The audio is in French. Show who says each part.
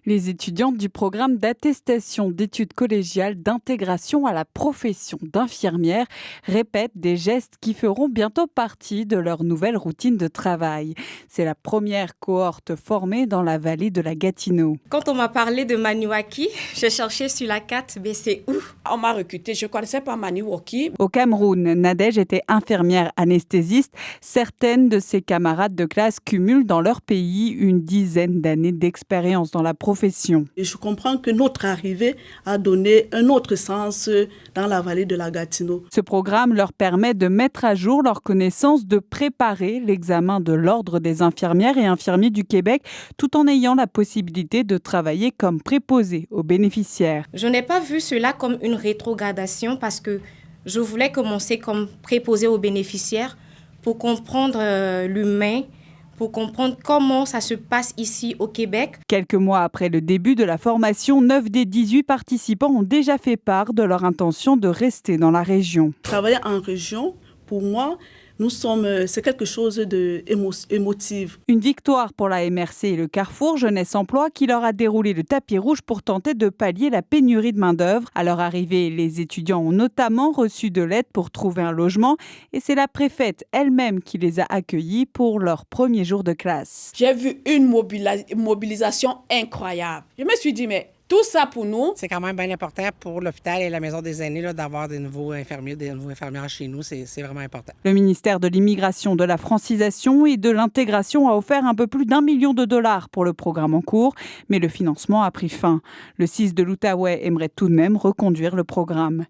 Speaker 1: Les étudiantes du programme d'attestation d'études collégiales d'intégration à la profession d'infirmière répètent des gestes qui feront bientôt partie de leur nouvelle routine de travail. C'est la première cohorte formée dans la vallée de la Gatineau.
Speaker 2: Quand on m'a parlé de Maniwaki, j'ai cherché sur la carte, mais c'est où?
Speaker 3: On m'a recruté, je ne connaissais pas Maniwaki.
Speaker 1: Au Cameroun, Nadège était infirmière anesthésiste. Certaines de ses camarades de classe cumulent dans leur pays une dizaine d'années d'expérience dans la profession.
Speaker 4: Et je comprends que notre arrivée a donné un autre sens dans la vallée de la Gatineau.
Speaker 1: Ce programme leur permet de mettre à jour leurs connaissances, de préparer l'examen de l'Ordre des infirmières et infirmiers du Québec, tout en ayant la possibilité de travailler comme préposés aux bénéficiaires.
Speaker 2: Je n'ai pas vu cela comme une rétrogradation parce que je voulais commencer comme préposé aux bénéficiaires pour comprendre l'humain, pour comprendre comment ça se passe ici au Québec.
Speaker 1: Quelques mois après le début de la formation, 9 des 18 participants ont déjà fait part de leur intention de rester dans la région.
Speaker 4: Travailler en région, pour moi, c'est quelque chose d'émotif.
Speaker 1: Une victoire pour la MRC et le Carrefour Jeunesse Emploi qui leur a déroulé le tapis rouge pour tenter de pallier la pénurie de main-d'œuvre. À leur arrivée, les étudiants ont notamment reçu de l'aide pour trouver un logement et c'est la préfète elle-même qui les a accueillis pour leur premier jour de classe.
Speaker 3: J'ai vu une mobilisation incroyable. Je me suis dit, mais tout ça pour nous.
Speaker 5: C'est quand même bien important pour l'hôpital et la maison des aînés là, d'avoir des nouveaux infirmiers, des nouveaux infirmières chez nous. C'est vraiment important.
Speaker 1: Le ministère de l'Immigration, de la Francisation et de l'Intégration a offert un peu plus d'1 million de dollars pour le programme en cours, mais le financement a pris fin. Le CIS de l'Outaouais aimerait tout de même reconduire le programme.